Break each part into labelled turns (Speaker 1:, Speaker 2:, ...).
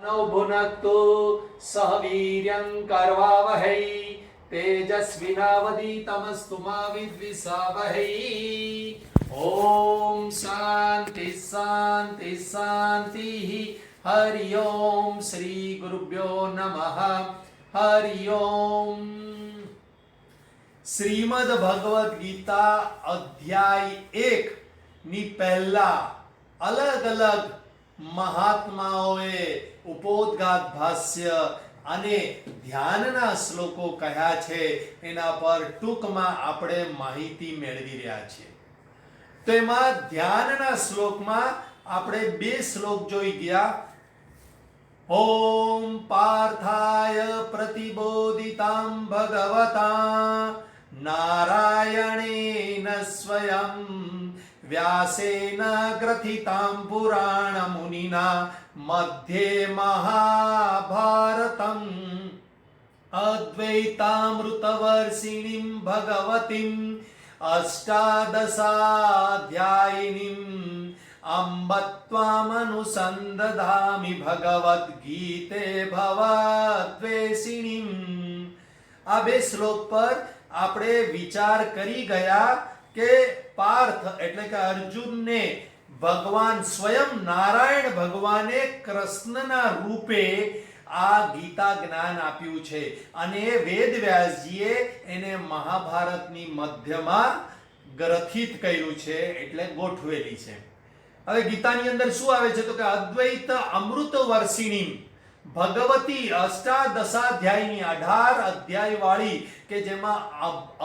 Speaker 1: नौ भुनक्तु सह वीर्यं करवावहै तेजस्विनावधीतमस्तु मा विद्विषावहै। ओम शांति शांति शांति। हरि ओम श्री गुरुभ्यो नमः। हरि ओम। श्रीमद् भगवद गीता अध्याय 1 ની પહેલા અલગ અલગ મહાત્માઓએ ઉपोद्घात ભાષ્ય અને ધ્યાનના શ્લોકો કહ્યા છે, એના પર ટૂંકમાં આપણે માહિતી મેળવી રહ્યા છીએ। તો એમાં ધ્યાનના શ્લોકમાં આપણે બે શ્લોક જોઈ ગયા। ઓમ પાર્થાય પ્રતિબોધિતાં ભગવતા નારાયણેન સ્વયં व्यासेन ग्रथितां पुराणमुनिना मध्ये महाभारतम् अद्वैतामृतवर्षिणीं भगवतीम् अष्टादशाध्यायिनीम् अम्ब त्वामनुसन्दधामि भगवद्गीते भवद्वेषिणीम्। आ बे श्लोक पर આપણે વિચાર કરી ગયા કે પાર્થ એટલે કે અર્જુનને ભગવાન સ્વયં નારાયણ ભગવાને કૃષ્ણના રૂપે આ ગીતા જ્ઞાન આપ્યું છે અને વેદવ્યાસજીએ એને મહાભારતની મધ્યમાં ગ્રથિત કર્યું છે એટલે ગોઠવેલી છે। હવે ગીતાની અંદર શું આવે છે તો કે અદ્વૈત અમૃત વર્ષિણી ભગવતી અષ્ટાદશાધ્યાયની 18 અધ્યાય વાળી કે જેમાં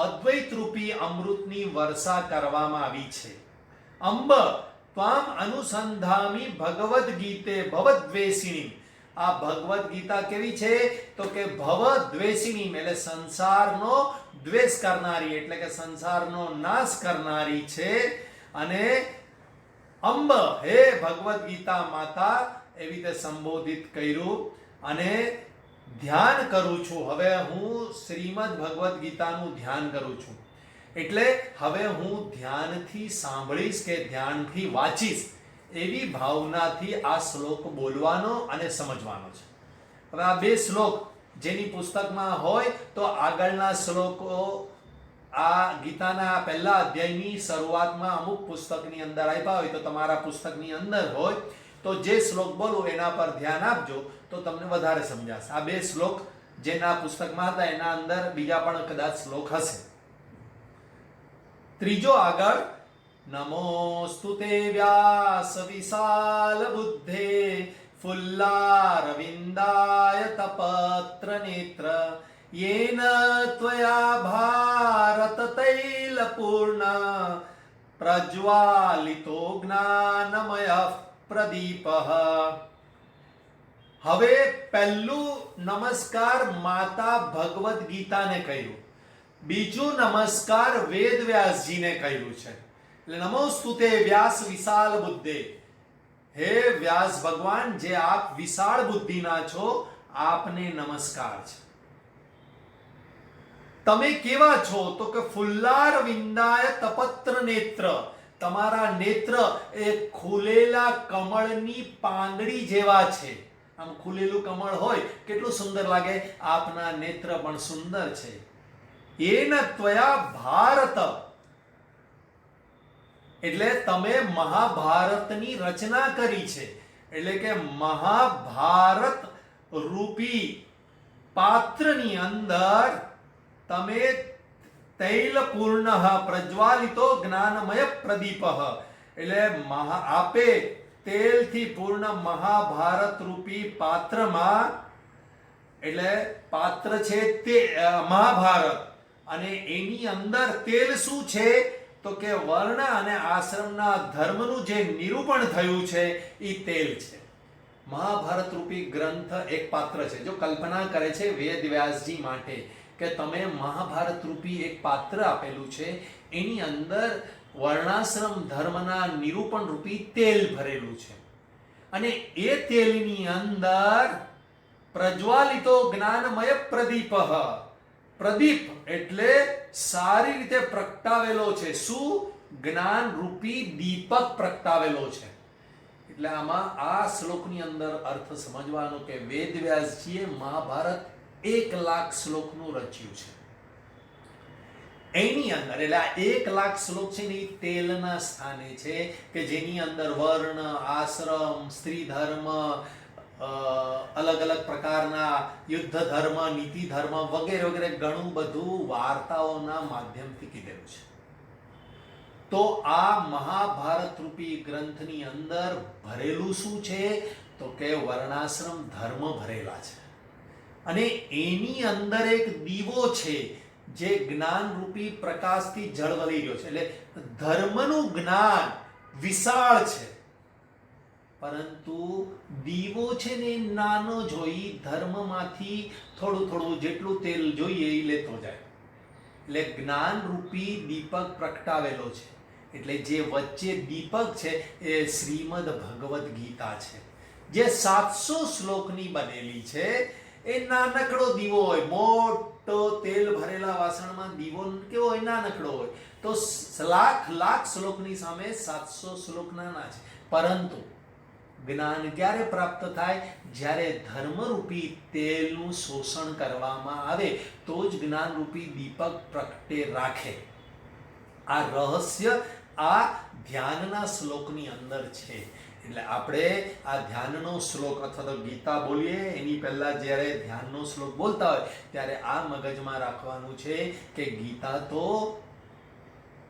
Speaker 1: અદ્વૈત રૂપી અમૃતની વર્ષા કરવામાં આવી છે। અંબ ત્વામ અનુસંધામી ભગવદ ગીતે ભવદ્વેષિણી। આ ભગવદ ગીતા કેવી છે તો કે ભવદ્વેષિણી એટલે સંસારનો દ્વેષ કરનારી એટલે કે સંસારનો નાશ કરનારી છે। અને અંબ હે ભગવદ ગીતા માતા એવી રીતે સંબોધિત કર્યું અને ધ્યાન કરું છું। હવે હું શ્રીમદ ભગવદ ગીતાનું ધ્યાન કરું છું એટલે હવે હું ધ્યાનથી સાંભળીશ કે ધ્યાનથી વાંચીશ એવી ભાવનાથી આ શ્લોક બોલવાનો અને સમજવાનો છે। હવે આ બે શ્લોક જેની પુસ્તકમાં હોય તો આગળના શ્લોકો આ ગીતાના પહેલા અધ્યાયની શરૂઆતમાં અમુક પુસ્તકની અંદર આપ્યા હોય તો તમારા પુસ્તકની અંદર હોય તો જે શ્લોક બોલું એના પર ધ્યાન આપજો તો તમને વધારે સમજાશે। આ બે શ્લોક જેના પુસ્તકમાં હતા એના અંદર બીજા પણ કદાચ શ્લોક હશે। ત્રીજો આગળ નમોસ્તુતે વ્યાસ વિશાલ બુદ્ધે ફુલ્લારવિંદાય તપત્ર નેત્ર येन त्वया भारत तैल पूर्ण प्रज्वालितो ज्ञानमयः प्रदीपः। હવે પહેલું નમસ્કાર માતા ભગવદ ગીતાને કહ્યું, બીજું નમસ્કાર વેદવ્યાસજીને કહ્યું છે। એટલે નમોસ્તુતે વ્યાસ વિશાલ બુદ્ધે। હે વ્યાસ ભગવાન જે આપ વિશાળ બુદ્ધિના છો આપને નમસ્કાર છે। તમે કેવા છો તો કે ફુલ્લાર વિંદાય તપત્ર નેત્ર। તમારા નેત્ર એ ખુલેલા કમળની પાંદડી જેવા છે। આમ ખુલેલું કમળ હોય કેટલું સુંદર લાગે, આપના નેત્ર પણ સુંદર છે। એન ત્વયા ભારત એટલે તમે મહાભારતની રચના કરી છે એટલે કે મહાભારત રૂપી પાત્રની અંદર તમે તૈલ પૂર્ણ પ્રજ્વાલિતો જ્ઞાનમય પ્રદીપ એટલે આપે તેલથી પૂર્ણ મહાભારત રૂપી પાત્રમાં એટલે પાત્ર છે તે મહાભારત અને એની અંદર તેલ શું છે તો કે વર્ણ અને આશ્રમના ધર્મનું જે નિરૂપણ થયું છે એ તેલ છે। મહાભારત રૂપી ગ્રંથ એક પાત્ર છે। જો કલ્પના કરે છે વેદવ્યાસજી માટે કે તમે મહાભારત રૂપી એક પાત્ર આપેલું છે એની અંદર વર્ણાશ્રમ ધર્મના નિરૂપણ રૂપી તેલ ભરેલું છે અને એ તેલની અંદર પ્રજ્વાલિતો જ્ઞાનમય પ્રદીપ। પ્રદીપ એટલે સારી રીતે પ્રગટાવેલો છે। શું? જ્ઞાન રૂપી દીપક પ્રગટાવેલો છે। એટલે આમાં આ શ્લોકની અંદર અર્થ સમજવાનો કે વેદવ્યાસજીએ મહાભારત 1,00,000 શ્લોકનું રચ્યું છે. એની અંદર એટલે આ 1,00,000 શ્લોક છે ને એ તેલના સ્થાને છે કે જેની અંદર વર્ણ, આશ્રમ, સ્ત્રી ધર્મ, અલગ અલગ પ્રકારના યુદ્ધ ધર્મ, નીતિ ધર્મ વગેરે વગેરે ઘણું બધું વાર્તાઓના માધ્યમથી કીધેલું છે. તો આ મહાભારત રૂપી ગ્રંથની અંદર ભરેલું શું છે તો કે વર્ણાશ્રમ ધર્મ ભરેલા છે. અને એની અંદર એક દીવો છે જે જ્ઞાન રૂપી પ્રકાશથી ઝળવળી રહ્યો છે. એટલે ધર્મનું જ્ઞાન વિશાળ છે, પરંતુ દીવો છે ને નાનો જોઈ ધર્મમાંથી થોડું થોડું જેટલું તેલ જોઈએ એ લેતો જાય. એટલે જ્ઞાન રૂપી દીપક પ્રગટાવેલો છે. એટલે જે વચ્ચે દીપક છે એ શ્રીમદ ભગવદ ગીતા છે, જે 700 શ્લોકની બનેલી છે. એ નાનકડો દીવો હોય, મોટો તેલ ભરેલા વાસણમાં દીવો કેવો હોય, નાનકડો હોય. તો લાખ શ્લોકની સામે 700 શ્લોક નાના છે. પરંતુ જ્ઞાન ક્યારે પ્રાપ્ત થાય? જ્યારે ધર્મરૂપી તેલનું શોષણ કરવામાં આવે તો જ જ્ઞાનરૂપી દીપક પ્રગટે રાખે. આ રહસ્ય આ ધ્યાનના શ્લોકની અંદર છે. એટલે આપણે આ ધ્યાનનો શ્લોક અથવા તો ગીતા બોલીએ એની પહેલા જ્યારે ધ્યાનનો શ્લોક બોલતા હોય ત્યારે આ મગજમાં રાખવાનું છે કે ગીતા તો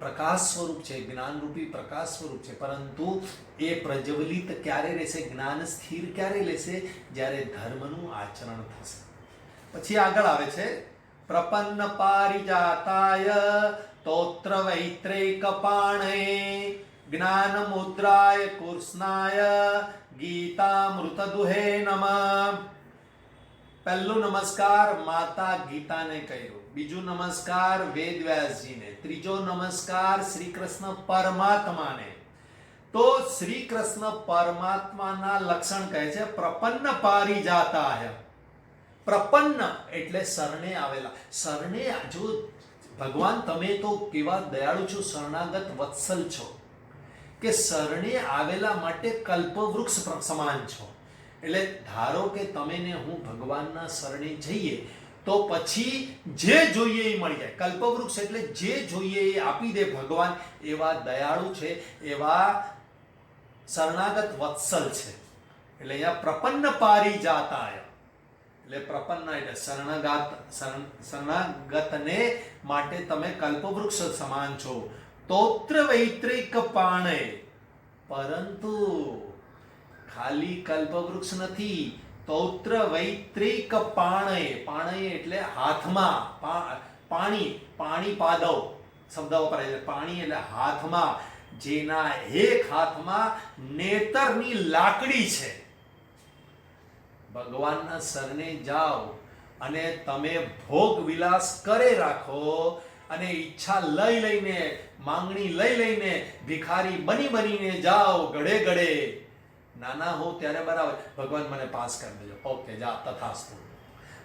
Speaker 1: પ્રકાશ સ્વરૂપ છે, જ્ઞાનરૂપી પ્રકાશ સ્વરૂપ છે. પરંતુ એ પ્રજ્વલિત ક્યારે રહેશે, જ્ઞાન સ્થિર ક્યારે લેશે? જ્યારે ધર્મનું આચરણ થશે. પછી આગળ આવે છે પ્રપન્ન પારિજાતાય તોત્ર વૈત્રેકપાણે જ્ઞાન મુદ્રાય કૃષ્ણાય ગીતામૃત દુહે નમઃ. પહેલું નમસ્કાર માતા ગીતાને કહ્યું, બીજું નમસ્કાર વેદવ્યાસજીને, ત્રીજો નમસ્કાર શ્રી કૃષ્ણ પરમાત્માને. તો શ્રી કૃષ્ણ પરમાત્માના લક્ષણ કહે છે પ્રપન્ન પારિજાતાય. પ્રપન્ન એટલે શરણે આવેલા. શરણે જો ભગવાન તમે તો કેવા દયાળુ છો, શરણાગત વત્સલ છો કે શરણે આવેલા માટે કલ્પવૃક્ષ સમાન છો. એટલે ધારો કે તમે ને હું ભગવાનના શરણે જઈએ તો પછી જે જોઈએ એ મળી જાય. કલ્પવૃક્ષ એટલે જે જોઈએ એ આપી દે ભગવાન. એવા દયાળુ છે, એવા શરણાગત વત્સલ છે. એટલે અહીંયા પ્રપન્ન પારિજાતાય એટલે પ્રપન્ન એટલે શરણાગતને માટે તમે કલ્પવૃક્ષ સમાન છો. તોત્ર વૈત્રિક પાણે, પરંતુ ખાલી કલ્પવૃક્ષ નથી. તોત્ર વૈત્રિક પાણે, પાણે એટલે હાથમાં, પાણી, પાણી પાદવ શબ્દ વપરાય છે. પાણી એટલે હાથમાં, જેના એક હાથમાં નેતરની લાકડી છે. ભગવાનના શરણે જાઓ અને તમે ભોગ વિલાસ કરે રાખો અને ઈચ્છા લઈ લઈને, માંગણી લઈ લઈને ભિખારી બનીને જાઓ ગળે ગળે. નાના હો ત્યારે બરાબર, ભગવાન મને પાસ કરી દેજો, ઓકે જા તથાસ્તુ.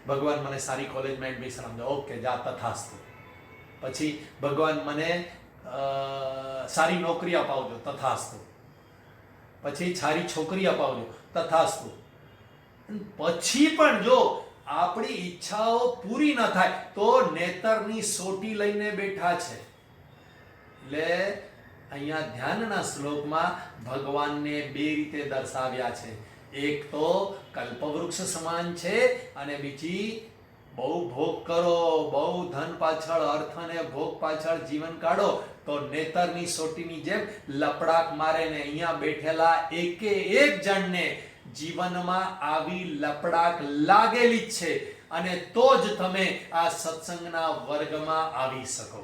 Speaker 1: ભગવાન મને સારી કોલેજમાં એડમિશન આપજો, ઓકે જા તથાસ્તુ. પછી ભગવાન મને સારી નોકરી અપાવજો, તથાસ્તુ. પછી સારી છોકરી અપાવજો, તથાસ્તુ. પછી પણ જો આપણી ઈચ્છાઓ પૂરી ન થાય તો નેતરની સોટી લઈને બેઠા છે. એટલે અહીંયા ધ્યાનના શ્લોકમાં ભગવાનને બે રીતે દર્શાવ્યા છે. એક તો કલ્પવૃક્ષ સમાન છે અને બીજી બહુ ભોગ કરો, બહુ ધન પાછળ, અર્થ અને ભોગ પાછળ જીવન કાઢો તો નેતરની સોટીની જેમ લપડાક મારે. ને અહીંયા બેઠેલા એકે એક જણને જીવનમાં આવી લપડાક લાગેલી જ છે અને તો જ તમે આ સત્સંગના વર્ગમાં આવી શકો.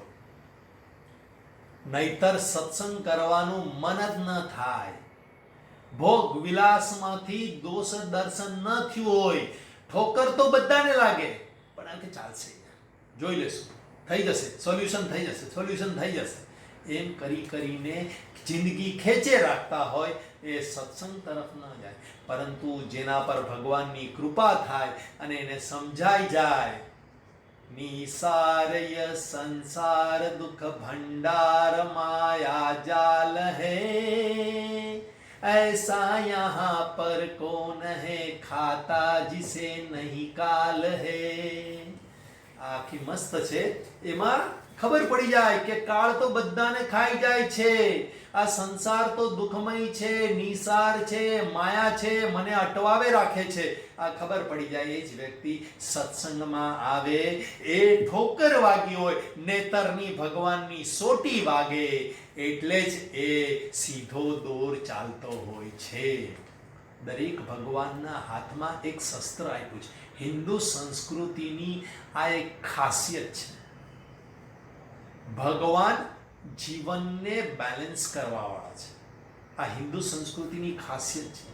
Speaker 1: નહીતર સત્સંગ કરવાનું મન જ ન થાય. ભોગ વિલાસમાંથી દોષ દર્શન ન થયું હોય, ઠોકર તો બધાને લાગે, પણ આ કે ચાલશે, જોઈ લેશું, થઈ જશે, સોલ્યુશન થઈ જશે, સોલ્યુશન થઈ જશે, એમ કરી કરીને જિંદગી ખેંચે રાખતા હોય એ સત્સંગ તરફ ન જાય. પરંતુ જેના પર ભગવાનની કૃપા થાય અને એને સમજાઈ જાય, નિસારય સંસાર દુઃખ ભંડાર માયા જાલ હે ऐसा यहाँ पर कौन है खाता जिसे नहीं काल है. આખી મસ્ત છે. એમાં ખબર પડી જાય કે કાળ તો બધાને ખાઈ જાય છે. આ સંસાર તો દુઃખમય છે, નિસાર છે, માયા છે, મને અટવાવે રાખે છે. આ ખબર પડી જાય. એ જ વ્યક્તિ સત્સંગમાં આવે, એ ઠોકર વાગી હોય, નેતરની ભગવાનની સોટી વાગે એટલે જ એ સીધો દોર ચાલતો હોય છે. દરેક ભગવાનના હાથમાં એક શસ્ત્ર આપ્યું છે. હિન્દુ સંસ્કૃતિની આ એક ખાસિયત છે. ભગવાન જીવનને બેલેન્સ કરવા વાળા છે. આ હિન્દુ સંસ્કૃતિની ખાસિયત છે.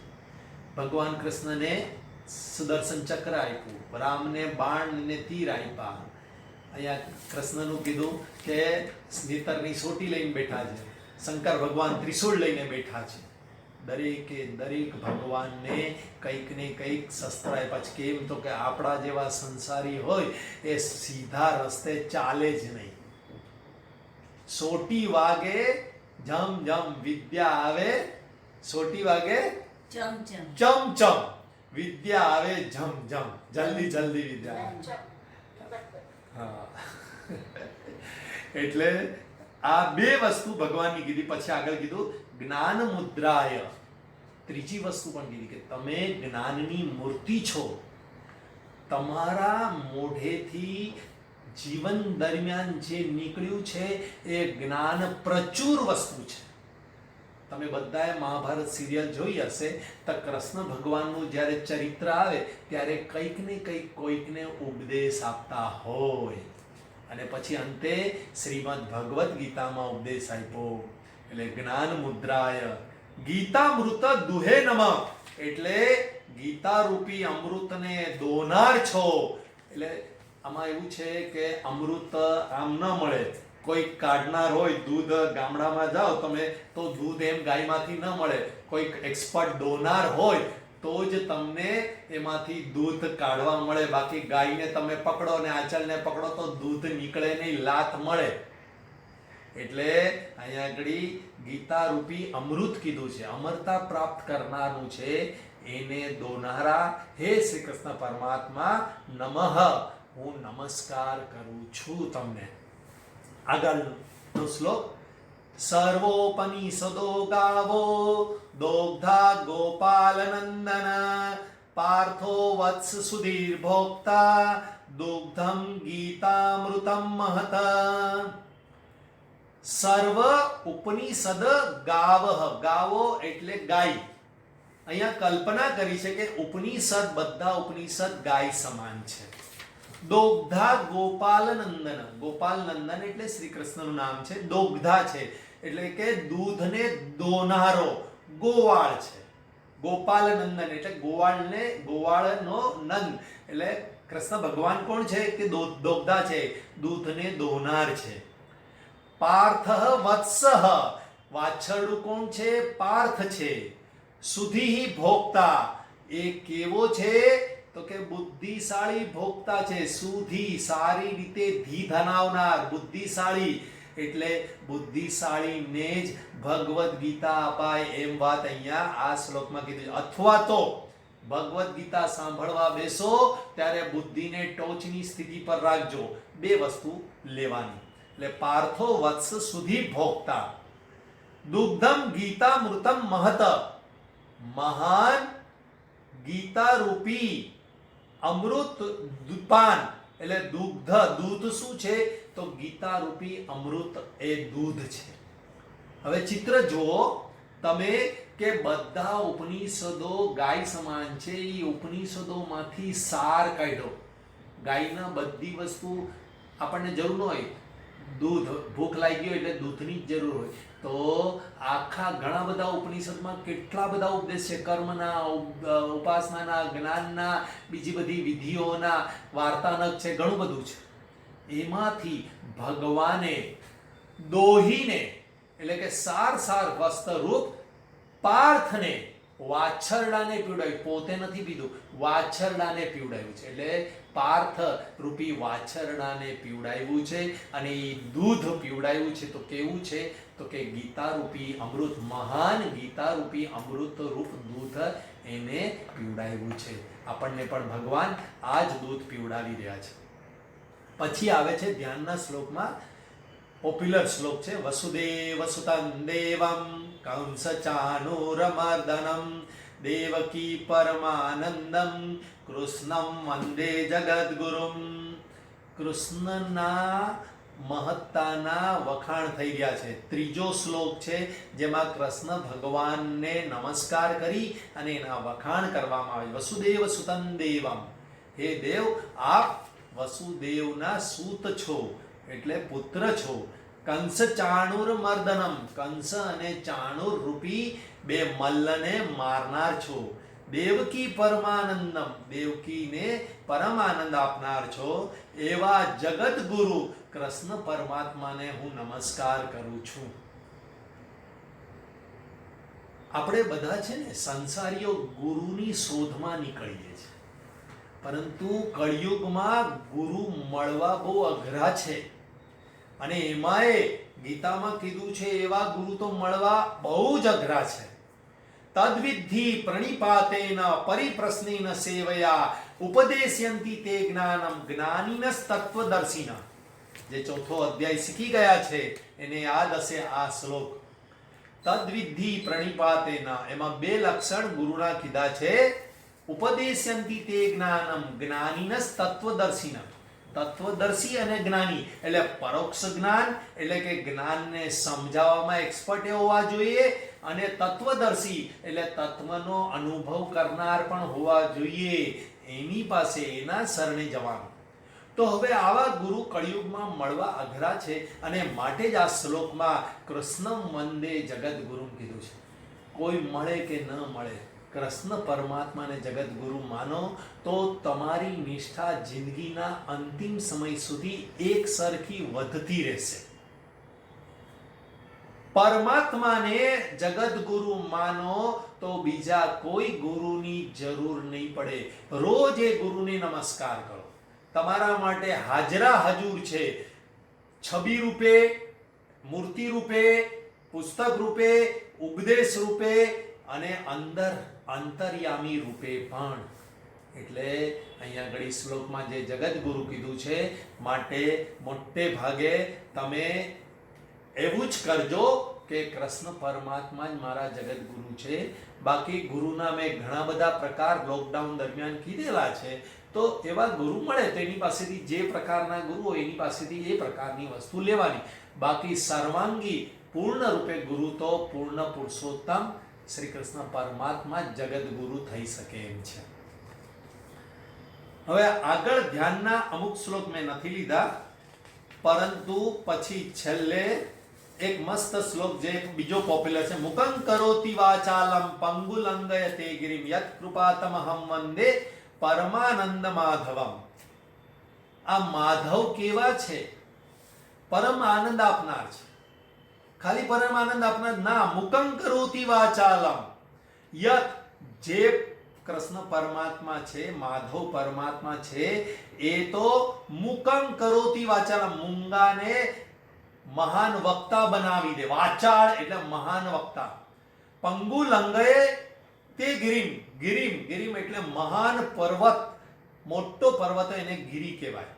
Speaker 1: ભગવાન કૃષ્ણને સુદર્શન ચક્ર આપ્યું, રામને બાણ ને તીર આપ્યા. અહીંયા કૃષ્ણનું કીધું કે નેતરની સોટી લઈને બેઠા છે. શંકર ભગવાન ત્રિશૂળ લઈને બેઠા છે. દરેકે દરેક ભગવાનને કંઈક ને કંઈક શસ્ત્ર આપ્યા છે. કેમ તો કે આપણા જેવા સંસારી હોય એ સીધા રસ્તે ચાલે જ નહીં. સોટી વાગે જમ જમ વિદ્યા આવે, સોટી વાગે
Speaker 2: ચમ ચમ
Speaker 1: ચમ ચમ વિદ્યા આવે, જમ જમ જલ્દી જલ્દી વિદ્યા આવે. હા એટલે આ બે વસ્તુ ભગવાનની કીધી. પછી આગળ કીધું જ્ઞાન મુદ્રાય. ત્રીજી વસ્તુ પણ કીધી કે તમે જ્ઞાનની મૂર્તિ છો. તમારા મોઢેથી જીવન દરમિયાન જે નીકળ્યું છે એ જ્ઞાન પ્રચુર વસ્તુ છે. તમે બધાએ મહાભારત સિરિયલ જોઈ હશે તો કૃષ્ણ ભગવાનનું જ્યારે ચરિત્ર આવે ત્યારે કંઈક ને કંઈક કોઈકને ઉપદેશ આપતા હોય. અને પછી અંતે શ્રીમદ ભગવદ્ ગીતામાં ઉપદેશ આપ્યો. એટલે જ્ઞાન મુદ્રાય ગીતામૃત દુહે નમઃ. એટલે ગીતા રૂપી અમૃતને દોનાર છો. એટલે આમાં એવું છે કે અમૃત આમ ન મળે. કોઈ કાઢનાર હોય, દૂધ ગામડામાં જાઓ તમે તો દૂધ એમ ગાયમાંથી ન મળે. કોઈક એક્સપર્ટ ડોનાર હોય તો જ તમને એમાંથી દૂધ કાઢવા મળે. બાકી ગાયને તમે પકડો ને આંચળને પકડો તો દૂધ નીકળે નહીં, લાત મળે. એટલે અહીંયા આગળ ગીતા રૂપી અમૃત કીધું છે. અમરતા પ્રાપ્ત કરનારનું છે, એને દોનારા હે શ્રી કૃષ્ણ પરમાત્મા નમઃ, હું નમસ્કાર કરું છું તમને. આગળનો શ્લોક સર્વોપનિષદો ગાવો દોગ્ધા ગોપાલ નંદન પાર્થો વત્સ સુધીર ભોક્તા દુગ્ધમ ગીતામૃતમ મહત. સર્વ ઉપનિષદ ગાવઃ. ગાવો એટલે ગાય. અહીંયા કલ્પના કરી છે કે ઉપનિષદ, બધા ઉપનિષદ ગાય સમાન છે. દોગ્ધા ગોપાલ નંદન. ગોપાલ નંદન એટલે શ્રી કૃષ્ણનું નામ છે. દોગ્ધા છે એટલે કે દૂધને દોનારો, ગોવાળ છે. ગોપાલ નંદન એટલે ગોવાળને, ગોવાળનો નંદ એટલે કૃષ્ણ ભગવાન કોણ છે કે દોગ્ધા છે, દૂધને દોનાર છે. પાર્થ વત્સ. વાછરડું કોણ છે? પાર્થ છે. સુધીહિ ભોક્તા. એ કેવો છે તો કે બુદ્ધિશાળી ભોક્તા છે. સુધી સારી રીતે ધી ધનાવનાર, બુદ્ધિશાળી. એટલે બુદ્ધિશાળીને જ ભગવદ્ ગીતા અપાય એમ વાત અહીંયા આ શ્લોકમાં કીધી. અથવા તો ભગવદ્ ગીતા સાંભળવા બેસો ત્યારે બુદ્ધિને ટોચની સ્થિતિ પર રાખજો. બે વસ્તુ લેવાની. એટલે પાર્થો વત્સ સુધી ભોગતા. દુગ્ધમ ગીતામૃતમ મહત. મહાન ગીતા રૂપી અમૃત પાન એટલે દુગ્ધ. દૂધ શું છે તો ગીતા રૂપી અમૃત એ દૂધ છે. હવે ચિત્ર જુઓ તમે કે બધા ઉપનિષદો ગાય સમાન છે. એ ઉપનિષદોમાંથી સાર કાઢ્યો. ગાયના બધી વસ્તુ આપણને જરૂર ન હોય. દૂધ, ભૂખ લાગી ગઈ એટલે દૂધની જ જરૂર હોય. તો આખા ઘણા બધા ઉપનિષદમાં કેટલા બધા ઉપદેશ છે. કર્મના, ઉપાસનાના, જ્ઞાનના, બીજી બધી વિધિઓના, વાર્તાનક છે, ઘણું બધું છે. એમાંથી ભગવાને દોહીને એટલે કે સાર વસ્ત્રરૂપ પાર્થને, વાછરડાને પીવડાવ્યું. પોતે નથી પીધું, વાછરડાને પીવડાવ્યું છે. એટલે પાર્થ રૂપી વાછરડાને પીવડાવ્યું છે. અને એ દૂધ પીવડાવ્યું છે તો કેવું છે તો કે ગીતા રૂપી અમૃત, મહાન ગીતા રૂપી અમૃત રૂપ દૂધ એને પીવડાવ્યું છે. આપણને પણ ભગવાન આ જ દૂધ પીવડાવી રહ્યા છે. પછી આવે છે ધ્યાનના શ્લોકમાં પોપ્યુલર શ્લોક છે, વસુદેવ સુતં દેવમ કંસ ચાણૂરમર્દનમ દેવકી પરમાનંદમ કૃષ્ણમ વંદે જગદગુરુમ. કૃષ્ણના મહત્તાના વખાણ થઈ રહ્યા છે. ત્રીજો શ્લોક છે જેમાં કૃષ્ણ ભગવાનને નમસ્કાર કરી અને એના વખાણ કરવામાં આવે. વસુદેવ સુતં દેવમ, હે દેવ આપ વસુદેવના સૂત છો એટલે પુત્ર છો. કંસ ચાણૂર મર્દનમ, કંસ અને ચાણૂર રૂપી બે મલ્લને મારનાર છો. દેવકી પરમાનંદમ, દેવકીને પરમાનંદ આપનાર છો. એવા જગત ગુરુ કૃષ્ણ પરમાત્માને હું નમસ્કાર કરું છું. આપણે બધા છે ને સંસારીઓ ગુરુની શોધમાં નીકળીએ છીએ, પરંતુ કળિયુગમાં ગુરુ મળવા બહુ અઘરા છે. અને એમાંય ગીતામાં કીધું છે એવા ગુરુ તો મળવા બહુ જ અઘરા છે. તદ્વિધિ પ્રણિપાતેન પરિપ્રશ્નેન સેવયા ઉપદેશ્યંતિ તે જ્ઞાનમ જ્ઞાનિનસ તત્વદર્શિન. જે ચોથો અધ્યાય શીખી ગયા છે એને યાદ હશે આ શ્લોક. તદ્વિધિ પ્રણિપાતેન, એમાં બે લક્ષણ ગુરુના કીધા છે. ઉપદેશ્યંતિ તે જ્ઞાનમ જ્ઞાનિનસ તત્વદર્શિન. તત્વદર્શી અને જ્ઞાની એટલે પરોક્ષ જ્ઞાન એટલે કે જ્ઞાનને સમજાવવામાં એક્સપર્ટ હોવા જોઈએ, અને તત્વદર્શી એટલે તત્વનો અનુભવ કરનાર પણ હોવા જોઈએ. એની પાસે એના શરણે જવાનું. તો હવે આવા ગુરુ કળિયુગમાં મળવા અઘરા છે, અને માટે જ આ શ્લોકમાં કૃષ્ણમ વંદે જગદગુરુમ કીધું છે. કોઈ મળે કે ન મળે, કૃષ્ણ પરમાત્માને જગતગુરુ માનો તો તમારી નિષ્ઠા જિંદગીના અંતિમ સમય સુધી એક સરખી વધતી રહેશે. પરમાત્માને જગતગુરુ માનો તો બીજા કોઈ ગુરુની જરૂર નહીં પડે. રોજ એ ગુરુને નમસ્કાર કરો. તમારા માટે હાજરા હજુર છે, છબી રૂપે, મૂર્તિ રૂપે, પુસ્તક રૂપે, ઉપદેશ રૂપે અને અંતર્યામી રૂપે પણ. એટલે અહીંયા ઘડી શ્લોકમાં જે જગતગુરુ કીધું છે, માટે મોટે ભાગે તમે એવું જ કરજો કે કૃષ્ણ પરમાત્મા જ મારા જગતગુરુ છે. બાકી ગુરુના મેં ઘણા બધા પ્રકાર લોકડાઉન દરમિયાન કીધેલા છે. તો એવા ગુરુ મળે તો એની પાસેથી જે પ્રકારના ગુરુ હોય એની પાસેથી એ પ્રકારની વસ્તુ લેવાની. બાકી સર્વાંગી પૂર્ણ રૂપે ગુરુ તો પૂર્ણ પુરુષોત્તમ શ્રી કૃષ્ણ પરમાત્મા જગતગુરુ થઈ શકે એમ છે. હવે આગળ ધ્યાનના અમુક શ્લોક મેં નથી લીધા, પરંતુ પછી છેલ્લે એક મસ્ત શ્લોક જે બીજો પોપ્યુલર છે, મુકં કરોતિ વાચાલમ પંગુલંગયતે ગિરિમ યત કૃપાતમહં વંદે પરમાનંદ માધવમ. આ માધવ કેવા છે? પરમ આનંદ આપનાર છે. ખાલી પરમ આનંદ આપનાર ના, મુકં કરોતિ વાચાલમ. યત, જે કૃષ્ણ પરમાત્મા છે, માધવ પરમાત્મા છે, એ તો મુકં કરોતિ વાચાલમ, મૂંગાને મહાન વક્તા બનાવી દે. વાચાળ એટલે મહાન વક્તા. પંગુ લંગયે તે ગિરિમ, ગિરિમ ગિરિમ એટલે મહાન પર્વત, મોટો પર્વત એને ગિરી કહેવાય.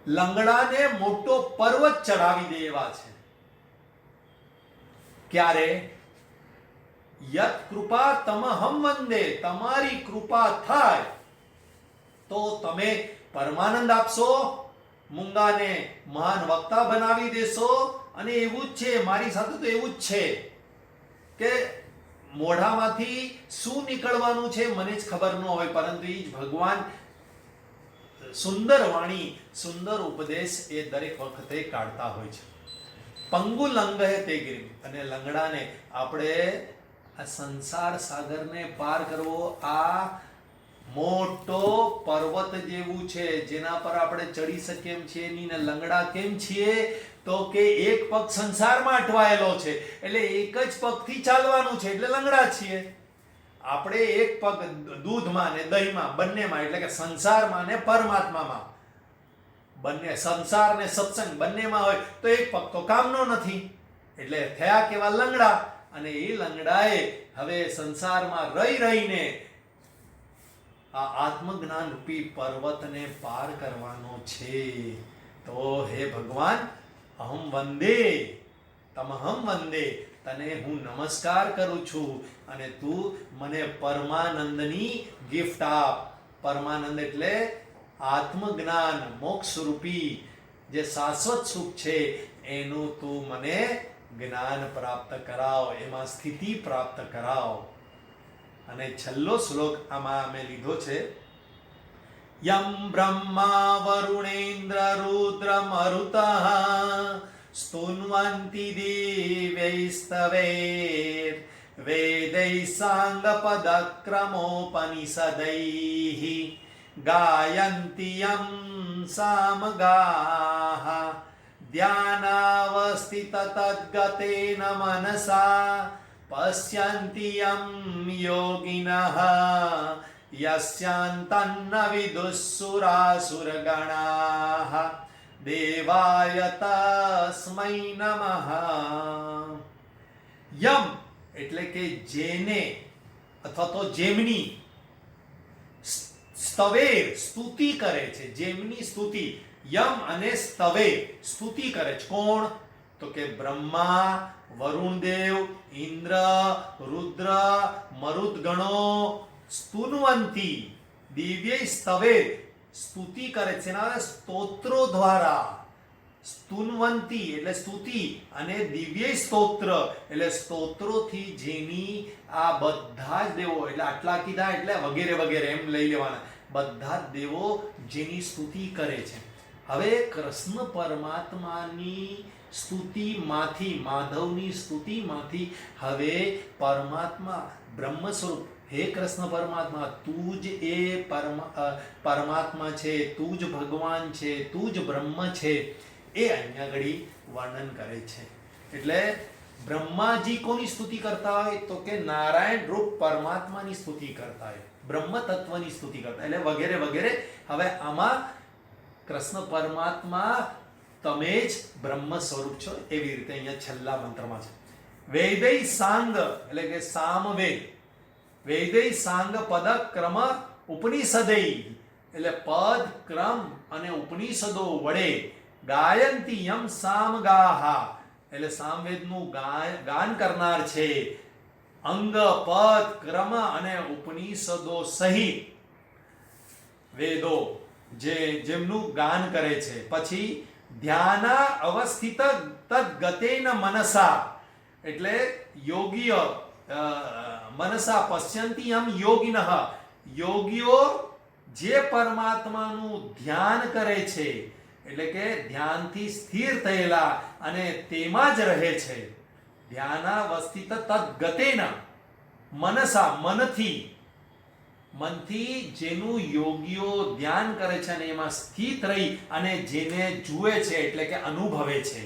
Speaker 1: લંગડાને મોટો પર્વત ચડાવી દે એવા છે. ક્યારે? યત કૃપા તમહં વંદે, તમારી કૃપા થાય તો તમે પરમાનંદ આપશો, મૂંગાને મહાન વક્તા બનાવી દેશો. અને એવું જ છે, મારી સાથે તો એવું જ છે કે મોઢામાંથી શું નીકળવાનું છે મને જ ખબર ન હોય, પરંતુ એ જ ભગવાન સુંદર વાણી, સુંદર ઉપદેશ એ દરેક વખતે કાઢતા હોય છે. પંગુ લંગહે તે ગિરિમ, અને લંગડાને આપણે આ સંસાર સાગરને પાર કરવો, આ મોટો પર્વત જેવું છે જેના પર આપણે ચડી શકીએ એમ છીએ નહીં. ને લંગડા કેમ છીએ? તો કે એક પગ સંસારમાં અટવાયેલો છે, એટલે એક જ પગથી ચાલવાનું છે, એટલે લંગડા છીએ. આપણે એક પગ દૂધમાં ને દહીંમાં બંનેમાં, એટલે કે સંસારમાં ને પરમાત્મામાં બંને સંસાર ને સત્સંગ બંનેમાં હોય તો એક પગ તો કામનો નથી, એટલે થયા કેવા લંગડા. અને એ લંગડાએ હવે સંસારમાં રહી રહીને આ આત્મજ્ઞાન રૂપી પર્વતને પાર કરવાનો છે. તો હે ભગવાન, અહમ વંદે તમહમ વંદે, તને હું નમસ્કાર કરું છું અને તું મને પરમાનંદની ગિફ્ટ આપ. પરમાનંદ એટલે આત્મજ્ઞાન, મોક્ષ રૂપી જે શાશ્વત સુખ છે એનું તું મને જ્ઞાન પ્રાપ્ત કરાવ, એમાં સ્થિતિ પ્રાપ્ત કરાવ. અને છેલ્લો શ્લોક આમાં અમે લીધો છે, યમ બ્રહ્મા વરુણેન્દ્ર રુદ્ર મરુતઃ સ્તુન્વન્તિ દિવ્યૈસ્તવૈર વેદૈ સાંગપદક્રમોપનિષદૈઃ ગાયન્તિ યમ સામગાઃ ધ્યાનાવસ્થિત તદ્ગતેન મનસા પશ્યન્તિ યમ યોગિનઃ યસ્યાન્તન્ન વિદુઃસુરાસુરગણાઃ દેવાય તસ્મૈ નમઃ. યમ એટલે કે જેને અથવા તો જેમની, સ્તવેર સ્તુતિ કરે છે, જેમની સ્તુતિ, યમ અને સ્તવે સ્તુતિ કરે છે. કોણ? તો કે બ્રહ્મા, વરુણદેવ, ઇન્દ્ર, રુદ્ર, મરુદ્ગણો સ્તુન્વંતી દિવ્ય સ્તવે સ્તુતિ કરે છે. સ્તોત્રો દ્વારા, સ્તુન્વંતી એટલે સ્તુતિ અને દિવ્ય સ્તોત્ર એટલે સ્તોત્રોથી જેની આ બધા જ દેવો, એટલે આટલા કીધા એટલે વગેરે વગેરે એમ લઈ લેવાના, બધા જ દેવો જેની સ્તુતિ કરે છે. હવે કૃષ્ણ પરમાત્માની સ્તુતિમાંથી, માધવની સ્તુતિમાંથી હવે પરમાત્મા બ્રહ્મ સ્વરૂપ, હે કૃષ્ણ પરમાત્મા, તું જ એ પરમાત્મા છે, તું જ ભગવાન છે, તું જ બ્રહ્મ છે, એ અહીંયા ઘડી વર્ણન કરે છે. એટલે બ્રહ્માજી કોની સ્તુતિ કરતા હોય? તો કે નારાયણ રૂપ પરમાત્માની સ્તુતિ કરતા હોય, બ્રહ્મ તત્વની સ્તુતિ કરતા, એટલે વગેરે વગેરે. હવે આમાં કૃષ્ણ પરમાત્મા તમે જ બ્રહ્મ સ્વરૂપ છો, એવી રીતે અહીંયા છેલ્લા મંત્રમાં છે. વેદૈ સાંગ એટલે કે સામવેદ, વેદૈ સાંગ પદ ક્રમ ઉપનિષદૈ એટલે પદ, ક્રમ અને ઉપનિષદો વડે ગાયંતી યમ સામગાહ એટલે સામવેદનું ગાન કરનાર છે. અંગ, પદ, ક્રમ અને ઉપનિષદો સહિત વેદો જેમનું ગાન કરે છે. પછી ધ્યાના અવસ્થિત તદ્ગતેન મનસા એટલે યોગીય મનસા પશ્યંતિ યમ યોગિનઃ, યોગીઓ જે પરમાત્માનું ધ્યાન કરે છે એટલે કે ધ્યાનથી સ્થિર થયેલા અને તેમાં જ રહે છે. ધ્યાનાવસ્થિત તદ્ગતેન મનસા મનથી જેનું યોગીઓ ધ્યાન કરે છે અને એમાં સ્થિત રહી અને જેને જુએ છે એટલે કે અનુભવે છે.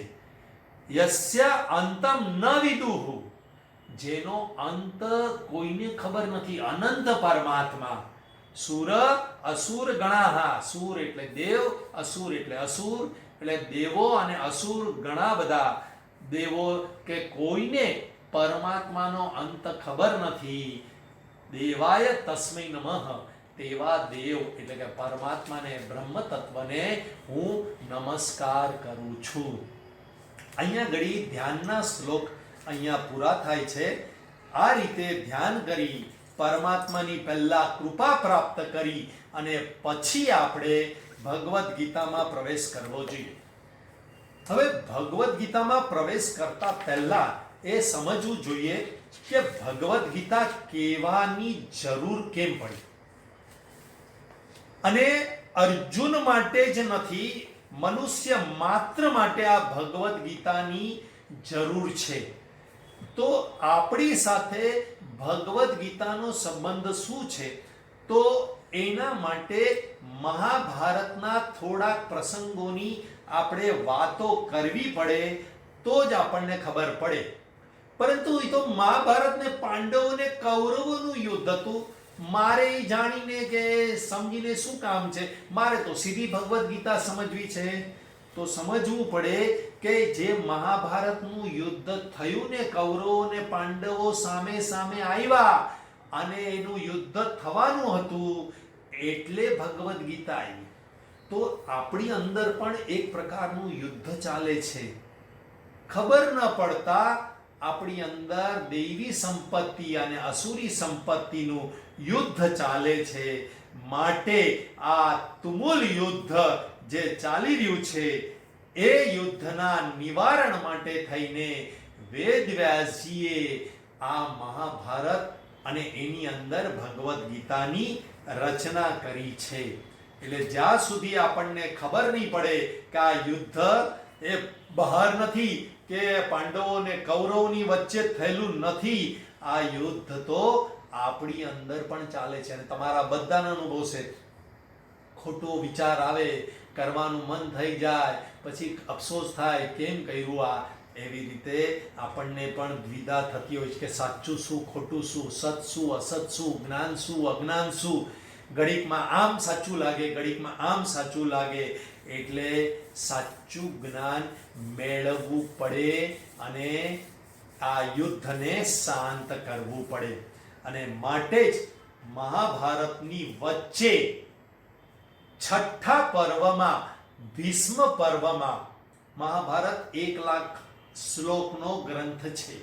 Speaker 1: યસ્ય અંતમ ન વિદુઃ જેનો અંત કોઈને ખબર નથી, અનંત પરમાત્મા. સુર અસુર ગણાહા, સુર એટલે દેવ, અસુર એટલે અસુર એટલે દેવો અને અસુર ઘણા બધા દેવો કે કોઈને પરમાત્માનો અંત ખબર નથી. દેવાય તસ્મૈ નમઃ તેવા દેવ એટલે કે પરમાત્માને, બ્રહ્મ તત્વને હું નમસ્કાર કરું છું. અહીંયા ઘડી ધ્યાનના શ્લોક અહીંયા પૂરા થાય છે. આ રીતે ધ્યાન કરી પરમાત્માની પહેલા કૃપા પ્રાપ્ત કરી અને પછી આપણે ભગવદ્ ગીતામાં પ્રવેશ કરવો જોઈએ. હવે ભગવદ્ ગીતામાં પ્રવેશ કરતા પહેલા એ સમજવું જોઈએ કે ભગવદ્ ગીતા કહેવાની જરૂર કેમ પડી. અને અર્જુન માટે જ નથી, મનુષ્ય માત્ર માટે આ ભગવદ્ ગીતાની જરૂર છે. તો આપણી સાથે ભગવદ્ ગીતાનો સંબંધ શું છે? તો એના માટે મહાભારતના થોડાક પ્રસંગોની આપણે વાતો કરવી પડે તો જ આપણને ખબર પડે. પરંતુ એ તો મહાભારત ને પાંડવો ને કૌરવોનું યુદ્ધ હતું. મારે ઈ જાણીને કે સમજીને શું કામ છે, મારે તો સીધી ભગવદ્ ગીતા સમજવી છે. તો સમજવું પડે કે જે મહાભારતનું યુદ્ધ થયું ને, કૌરવો ને પાંડવો સામે સામે આવ્યા અને એનું યુદ્ધ થવાનું હતું, એટલે ભગવદ્ ગીતા આવી. તો આપણી અંદર પણ એક પ્રકારનું યુદ્ધ ચાલે છે. ખબર ન પડતા આપણી અંદર દૈવી સંપત્તિ અને અસુરી સંપત્તિનું યુદ્ધ ચાલે છે. માટે આ તુમુલ યુદ્ધ જે ચાલી રહ્યું છે, એ યુદ્ધના નિવારણ માટે થઈને વેદવ્યાસજીએ આ મહાભારત અને એની અંદર ભગવદ્ ગીતાની રચના કરી છે. એટલે જ્યાં સુધી આપણને ખબર નહીં પડે કે આ યુદ્ધ એ બહાર નથી કે પાંડવો ને કૌરવની વચ્ચે થયેલું નથી, આ યુદ્ધ તો આપણી અંદર પણ ચાલે છે. અને તમારા બધાનો અનુભવ છે, ખોટો વિચાર આવે, કરવાનું મન થઈ જાય, પછી અફસોસ થાય કેમ કર્યું આ. એવી રીતે આપણને પણ દ્વિધા થતી હોય છે કે સાચું શું, ખોટું શું, સત શું, અસત શું, જ્ઞાન શું, અજ્ઞાન શું. ઘડીકમાં આમ સાચું લાગે, ઘડીકમાં આમ સાચું લાગે. એટલે સાચું જ્ઞાન મેળવવું પડે અને આ યુદ્ધને શાંત કરવું પડે. અને માટે જ મહાભારતની વચ્ચે છઠ્ઠા પર્વમાં, ભીષ્મ પર્વમાં, મહાભારત 1,00,000 શ્લોકનો ગ્રંથ છે,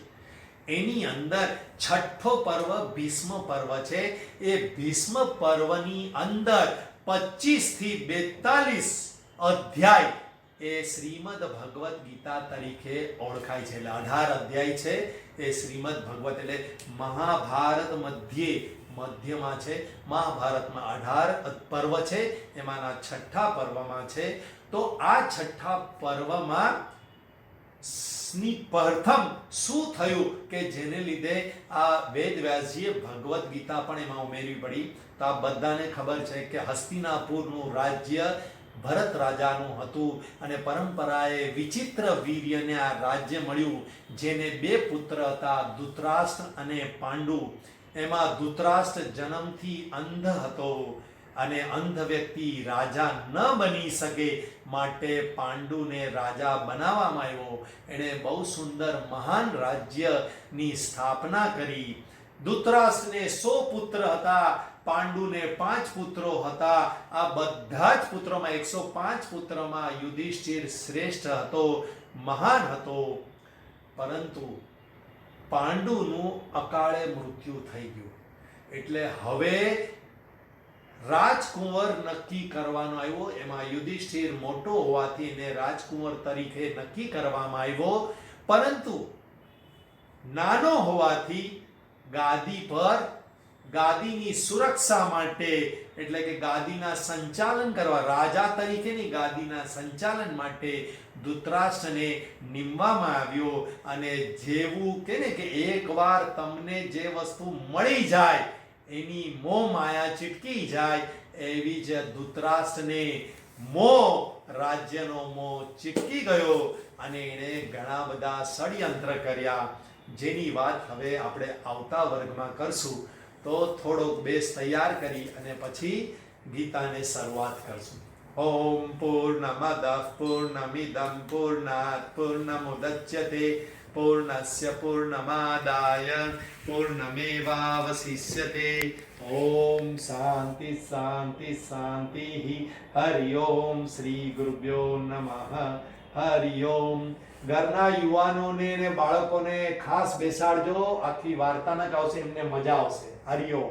Speaker 1: એની અંદર છઠ્ઠો પર્વ ભીષ્મ પર્વ છે. એ ભીષ્મ પર્વની અંદર 25 થી 42 અધ્યાય એ શ્રીમદ ભગવદ્ ગીતા તરીકે ઓળખાય છે. એટલે 18 અધ્યાય છે એ શ્રીમદ ભગવત, એટલે મહાભારત મધ્યમાં છે. મહાભારતમાં 18 પર્વ છે, એમાંના છઠ્ઠા પર્વમાં છે. તો આ છઠ્ઠા પર્વમાં પ્રથમ શું થયું કે જેને લીધે આ વેદવ્યાસજીએ ભગવદ્ ગીતા પણ એમાં ઉમેરવી પડી. તો આ બધાને ખબર છે કે હસ્તિનાપુરનું રાજ્ય ભરત રાજાનું હતું અને પરંપરાએ વિચિત્ર વીર્યને આ રાજ્ય મળ્યું, જેને 2 પુત્ર હતા, ધૃતરાષ્ટ્ર અને પાંડુ. એમાં ધૃતરાષ્ટ્ર જન્મથી અંધ હતો અને અંધ વ્યક્તિ રાજા ન બની શકે, માટે પાંડુને રાજા બનાવવામાં આવ્યો. એણે બહુ સુંદર મહાન રાજ્યની સ્થાપના કરી. ધૃતરાષ્ટ્રને 100 પુત્ર હતા, પાંડુને 5 પુત્રો હતા. આ બધા જ પુત્રોમાં 105 પુત્રોમાં યુધિષ્ઠિર શ્રેષ્ઠ હતો, મહાન હતો. પરંતુ પાંડુનું અકાળે મૃત્યુ થઈ ગયું. એટલે હવે રાજકુંવર નક્કી કરવાનો આવ્યો. એમાં યુધિષ્ઠિર મોટો હોવાથી એને રાજકુંવર તરીકે નક્કી કરવામાં આવ્યો, પરંતુ નાનો હોવાથી ગાદી પર, ગાદીની સુરક્ષા માટે, એટલે કે ગાદીના સંચાલન કરવા, રાજા તરીકેની ગાદીના સંચાલન માટે ધૃતરાષ્ટ્રને નિમવામાં આવ્યો. અને જેવું કે ને કે એકવાર તમને જે વસ્તુ મળી જાય એની મોહ માયા ચીટકી જાય, એવી જ ધૃતરાષ્ટ્રને રાજ્યનો મોહ ચીટકી ગયો અને એણે ઘણા બધા ષડયંત્ર કર્યા, જેની વાત હવે આપણે આવતા વર્ગમાં કરશું. તો થોડોક બેસ તૈયાર કરી અને પછી ગીતાને શરૂઆત કરશું. ઓમ પૂર્ણમદઃ પૂર્ણમિદં પૂર્ણાત પૂર્ણમુદચ્યતે પૂર્ણસ્ય પૂર્ણમાદાય પૂર્ણમેવાવશિષ્યતે. ઓમ શાંતિ શાંતિ શાંતિ. હરિ ઓમ. શ્રી ગુરુભ્યો નમઃ. હરિ ઓમ. ઘરના યુવાનોને ને બાળકોને ખાસ બેસાડજો, આખી વાર્તા ન ગાવશે, એમને મજા આવશે. હરિ ઓમ.